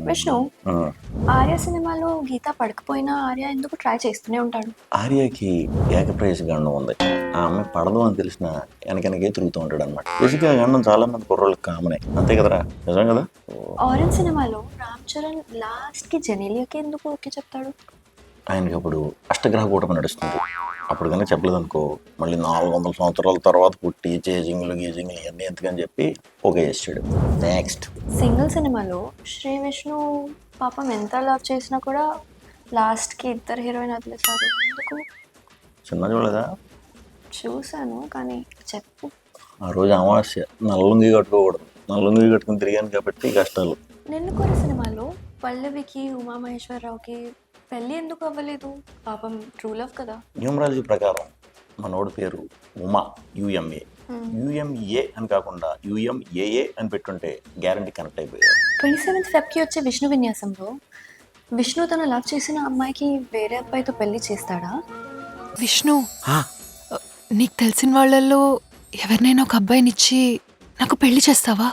విష్ణు, ఆ, ఆర్య సినిమాలో గీత పడకపోయినా ఆర్య ఎందుకు ట్రై చేస్తూనే ఉంటాడు? ఆర్యకి ఏకప్రేయస గండం ఉంది. ఆ అమ్మాయి పడదు అని తెలిసిన వెనకే తిరుగుతూ ఉంటాడు అనమాట. బేసిక్గా గండం చాలా మంది కుర్రోళ్ళకి కామనే, అంతే కదరా? నిజం కదా? ఆరెంజ్ సినిమాలో రామ్ చరణ్ లాస్ట్ కి జెనీలియాకి ఎందుకు ఓకే చెప్తాడు? ఆయనకి అప్పుడు అష్టగ్రహ కూటమి నడుస్తుంది. అప్పుడు కనుక చెప్పలేదు అనుకో, మళ్ళీ 400 సంవత్సరాల తర్వాత పుట్టి చేజింగ్లు గీజింగ్లు ఇవన్నీ ఎందుకని చెప్పి ఓకే చేసాడు. నెక్స్ట్ సింగిల్ సినిమాలో శ్రీ విష్ణు పాపం ఎంత లవ్ చేసినా కూడా లాస్ట్ కి ఇద్దరు హీరోయిన్ వదిలేశారు ఎందుకు? సినిమా చూడలేదా? చూశాను కానీ చెప్పు. ఆ రోజు అమావాస్య, నల్లుంగి కట్టుకోకూడదు. నల్లుంగి కట్టుకుని తిరిగాను కాబట్టి కష్టాలు. నిన్ను కోరి సినిమాలో పల్లవికి ఉమామహేశ్వరరావుకి పెళ్ళి ఎందుకు అవ్వలేదు? పాపం ట్రూ లవ్ కదా. న్యూమరాలజీ ప్రకారం మనోడి పేరు ఉమా, యుఎంఏ. యుఎంఏ అని కాకుండా యుఎంఏఏ అని పెట్టుంటే గ్యారంటీ కనెక్ట్ అయిపోయారు. 27th ఫెబ్కి వచ్చే విష్ణు విన్యాసంలో విష్ణు తను లవ్ చేసిన అమ్మాయికి వేరే అబ్బాయితో పెళ్లి చేస్తాడా? విష్ణు, నీకు తెలిసిన వాళ్ళల్లో ఎవరినైనా ఒక అబ్బాయినిచ్చి నాకు పెళ్లి చేస్తావా?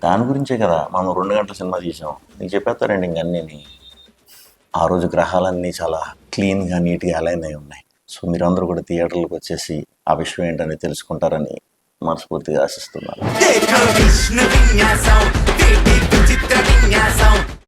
దాని గురించే కదా మనం 2 గంటల సినిమా తీసాం. నీకు చెప్పేస్తారండి ఇంకన్నీ. ఆ రోజు గ్రహాలన్నీ చాలా క్లీన్గా నీట్గా అలైన్ అయి ఉన్నాయి. సో మీరందరూ కూడా థియేటర్లకు వచ్చేసి ఆ విషయం ఏంటని తెలుసుకుంటారని మనస్ఫూర్తిగా ఆశిస్తున్నాను.